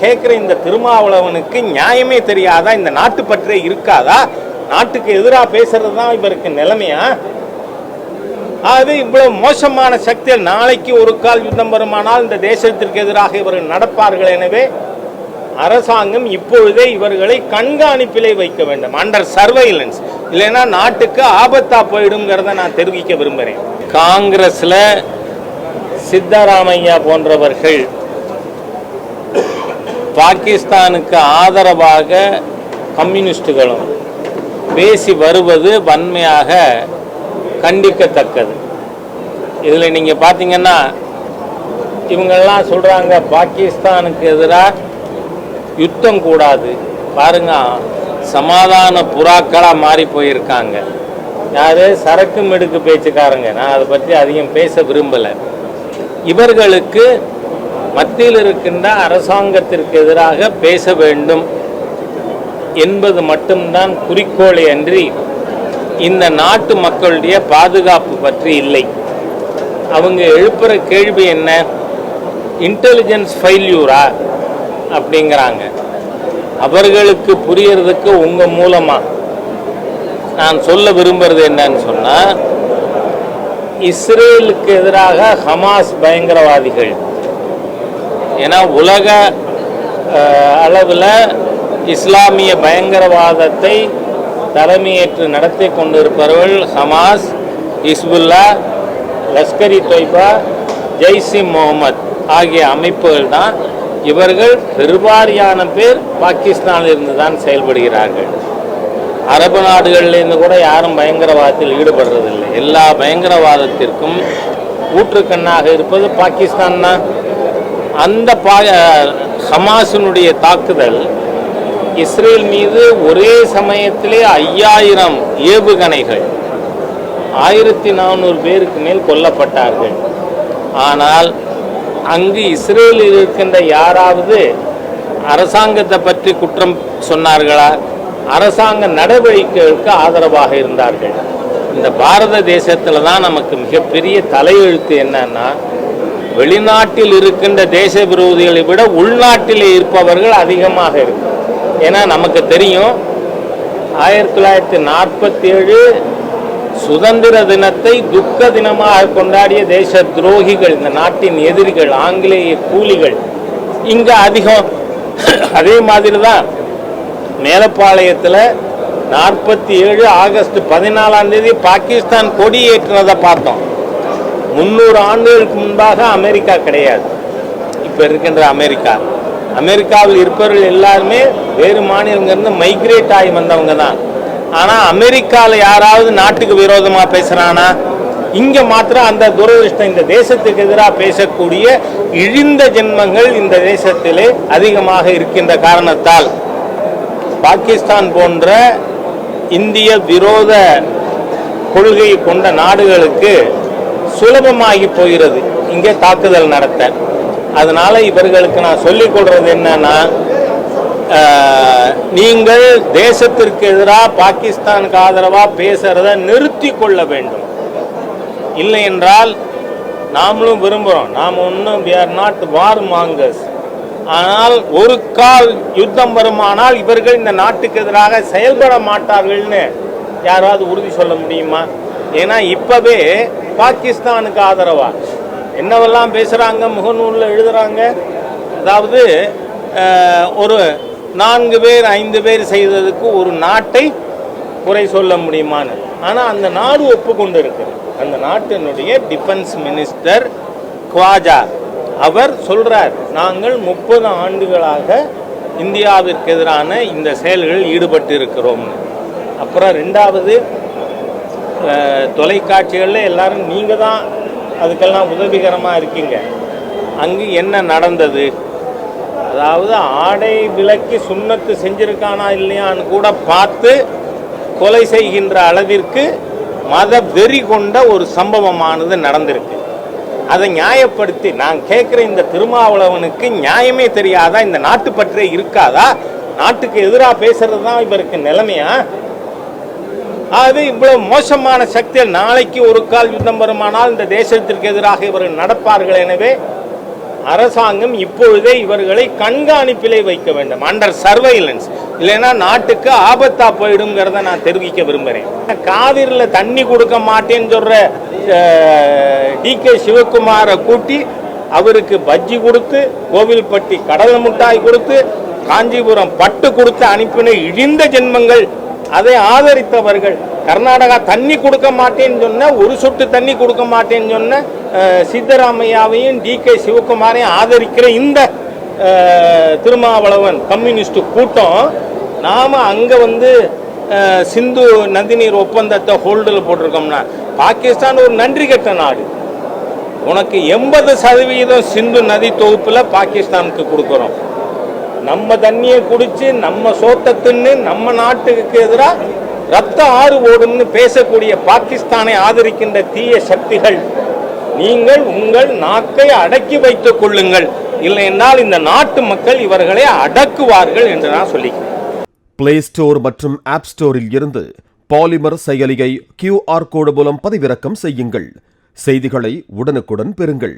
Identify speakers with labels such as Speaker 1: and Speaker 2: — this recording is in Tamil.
Speaker 1: கேட்குற இந்த திருமாவளவனுக்கு நியாயமே தெரியாதா? இந்த நாட்டு பற்றே இருக்காதா? நாட்டுக்கு எதிராக பேசுறது தான் இவருக்கு நிலைமையா? அது இவ்வளவு மோசமான சக்திகள் நாளைக்கு ஒரு கால் யுத்தம் வருமானால் இந்த தேசத்திற்கு எதிராக இவர்கள் நடப்பார்கள். எனவே அரசாங்கம் இப்பொழுதே இவர்களை கண்காணிப்பிலே வைக்க வேண்டும், அண்டர் சர்வைலன்ஸ். இல்லைன்னா நாட்டுக்கு ஆபத்தா போயிடுங்கிறத நான் தெரிவிக்க விரும்புகிறேன். காங்கிரஸ்ல சித்தராமையா போன்றவர்கள் பாகிஸ்தானுக்கு ஆதரவாக கம்யூனிஸ்டுகளும் பேசி வருவது வன்மையாக கண்டிக்கத்தக்கது. இதில் நீங்கள் பார்த்தீங்கன்னா இவங்கெல்லாம் சொல்கிறாங்க பாகிஸ்தானுக்கு எதிராக யுத்தம் கூடாது. பாருங்க, சமாதான புறாக்களாக மாறி போயிருக்காங்க. யாரு? சரக்கு மிடுக்கு பேச்சுக்காரங்க. நான் அதை பற்றி அதிகம் பேச விரும்பலை. இவர்களுக்கு மத்தியில் இருக்கின்ற அரசாங்கத்திற்கு எதிராக பேச வேண்டும் என்பது மட்டும்தான் குறிக்கோளே அன்றி இந்த நாட்டு மக்களுடைய பாதுகாப்பு பற்றி இல்லை. அவங்க எழுப்புற கேள்வி என்ன? இன்டெலிஜென்ஸ் ஃபெயில்யூரா அப்படிங்கிறாங்க. அவர்களுக்கு புரியறதுக்கு உங்கள் மூலமாக நான் சொல்ல விரும்புறது என்னன்னு சொன்னால், இஸ்ரேலுக்கு எதிராக ஹமாஸ் பயங்கரவாதிகள், ஏன்னா உலக அளவில் இஸ்லாமிய பயங்கரவாதத்தை தலைமையேற்று நடத்தி கொண்டிருப்பவர்கள் ஹமாஸ், ஹிஸ்புல்லா, லஷ்கர்-இ தொய்பா, ஜெய்ஷ்-இ முகமது ஆகிய அமைப்புகள் தான். இவர்கள் பெருவாரியான பேர் பாகிஸ்தானில் இருந்து தான் செயல்படுகிறார்கள். அரபு நாடுகளிலிருந்து கூட யாரும் பயங்கரவாதத்தில் ஈடுபடுறதில்லை. எல்லா பயங்கரவாதத்திற்கும் ஊற்றுக்கண்ணாக இருப்பது பாகிஸ்தான் தான். அந்த ஹமாஸினுடைய தாக்குதல் இஸ்ரேல் மீது ஒரே சமயத்திலே 5000 ஏவுகணைகள், 1400 பேருக்கு மேல் கொல்லப்பட்டார்கள். ஆனால் அங்கு இஸ்ரேலில் இருக்கின்ற யாராவது அரசாங்கத்தை பற்றி குற்றம் சொன்னார்களா? அரசாங்க நடவடிக்கைகளுக்கு ஆதரவாக இருந்தார்கள். இந்த பாரத தேசத்தில் தான் நமக்கு மிகப்பெரிய தலையெழுத்து என்னன்னா, வெளிநாட்டில் இருக்கின்ற தேச விரோதிகளை விட உள்நாட்டிலே இருப்பவர்கள் அதிகமாக இருக்கு. ஏன்னா நமக்கு தெரியும், 1947 சுதந்திர தினத்தை துக்க தினமாக கொண்டாடிய தேச துரோகிகள், இந்த நாட்டின் எதிரிகள், ஆங்கிலேய கூலிகள் இங்க அதிகம். அதே மாதிரி தான் மேலப்பாளையத்தில் 47 ஆகஸ்ட் 14 பாகிஸ்தான் கொடி ஏற்றினதை பார்த்தோம். 300 ஆண்டுகளுக்கு முன்பாக அமெரிக்கா கிடையாது. இப்போ இருக்கின்ற அமெரிக்காவில் இருப்பவர்கள் எல்லாருமே வேறு மாநிலங்கிருந்து மைக்ரேட் ஆகி வந்தவங்க தான். ஆனால் அமெரிக்காவில் யாராவது நாட்டுக்கு விரோதமாக பேசுகிறானா? இங்கே மாத்திரம் அந்த துரதிருஷ்டம். இந்த தேசத்துக்கு எதிராக பேசக்கூடிய இழிந்த ஜென்மங்கள் இந்த தேசத்திலே அதிகமாக இருக்கின்ற காரணத்தால் பாகிஸ்தான் போன்ற இந்திய விரோத கொள்கையை கொண்ட நாடுகளுக்கு சுலபமாகி போகிறது இங்கே தாக்குதல் நடத்த. அதனால இவர்களுக்கு நான் சொல்லிக் கொள்றது என்னன்னா, நீங்கள் தேசத்திற்கு எதிராக பாகிஸ்தானுக்கு ஆதரவாக பேசுறத நிறுத்தி கொள்ள வேண்டும். இல்லை என்றால் நாமளும் விரும்புகிறோம், நாம் ஒன்றும் we are not war mongers. ஆனால் ஒரு கால் யுத்தம் வருமானால் இவர்கள் இந்த நாட்டுக்கு எதிராக செயல்பட மாட்டார்கள்னு யாராவது உறுதி சொல்ல முடியுமா? ஏன்னா இப்பவே பாகிஸ்தானுக்கு ஆதரவா என்னவெல்லாம் பேசுறாங்க, முகநூலில் எழுதுறாங்க. அதாவது ஒரு 4 பேர் 5 பேர் செய்ததுக்கு ஒரு நாட்டை குறை சொல்ல முடியுமான்னு. ஆனால் அந்த நாடு ஒப்புக்கொண்டு இருக்கு. அந்த நாட்டினுடைய டிஃபென்ஸ் மினிஸ்டர் குவாஜா அவர் சொல்றார், நாங்கள் 30 ஆண்டுகளாக இந்தியாவிற்கு எதிரான இந்த செயல்களில் ஈடுபட்டு இருக்கிறோம். அப்புறம் 2வது தொலைக்காட்சிகளில் எல்லாரும் நீங்கள் தான் அதுக்கெல்லாம் உதவிகரமாக இருக்கீங்க. அங்கு என்ன நடந்தது? அதாவது ஆடை விலக்கி சுண்ணத்து செஞ்சிருக்கானா இல்லையான்னு கூட பார்த்து கொலை செய்கின்ற அளவிற்கு மத வெறி கொண்ட ஒரு சம்பவமானது நடந்திருக்கு. அதை நியாயப்படுத்தி நான் கேட்குற இந்த திருமாவளவனுக்கு நியாயமே தெரியாதா? இந்த நாட்டு பற்றே இருக்காதா? நாட்டுக்கு எதிராக பேசுறது தான் இவருக்கு நிலைமையா? அது இவ்வளவு மோசமான சக்திகள் நாளைக்கு ஒரு கால் யுத்தம் வருமானால் இந்த தேசத்திற்கு எதிராக இவர்கள் நடப்பார்கள். எனவே அரசாங்கம் இப்பொழுதே இவர்களை கண்காணிப்பிலே வைக்க வேண்டும், அண்டர் சர்வைலன்ஸ். இல்லைன்னா நாட்டுக்கு ஆபத்தா போயிடுங்கிறத நான் தெரிவிக்க விரும்புகிறேன். காவிரியில் தண்ணி கொடுக்க மாட்டேன்னு சொல்ற DK சிவகுமாரை கூட்டி அவருக்கு பஜ்ஜி கொடுத்து, கோவில்பட்டி கடலை மிட்டாய் கொடுத்து, காஞ்சிபுரம் பட்டு கொடுத்து அனுப்பின இழிந்த ஜென்மங்கள், அதை ஆதரித்தவர்கள். கர்நாடகா தண்ணி கொடுக்க மாட்டேன்னு சொன்ன, ஒரு சொட்டு தண்ணி கொடுக்க மாட்டேன்னு சொன்ன சித்தராமையாவையும் DK சிவகுமாரையும் ஆதரிக்கிற இந்த திருமாவளவன் கம்யூனிஸ்ட் கூட்டம், நாம அங்க சிந்து நதிநீர் ஒப்பந்தத்தை ஹோல்டில் போட்டிருக்கோம்னா, பாகிஸ்தான் ஒரு நன்றி கெட்ட நாடு. உனக்கு 80% சிந்து நதி தொகுப்புல பாகிஸ்தானுக்கு கொடுக்குறோம். நம்ம தண்ணியை குடிச்சு நம்ம சோத்தை தின்னு நம்ம நாட்டுக்கு எதிராக ரத்த ஆறு ஓடுன்னு பேசக்கூடிய பாகிஸ்தானை ஆதரிக்கின்ற தீய சக்திகள், நீங்கள் உங்கள் நாக்கை அடக்கி வைத்துக் கொள்ளுங்கள், இல்லை என்றால் இந்த நாட்டு மக்கள் இவர்களை அடக்குவார்கள் என்று நான் சொல்லிக்கிறேன்.
Speaker 2: பிளே ஸ்டோர் மற்றும் ஆப் ஸ்டோரில் இருந்து பாலிமர் செயலியை QR கோடு மூலம் பதிவிறக்கம் செய்யுங்கள். செய்திகளை உடனுக்குடன் பெறுங்கள்.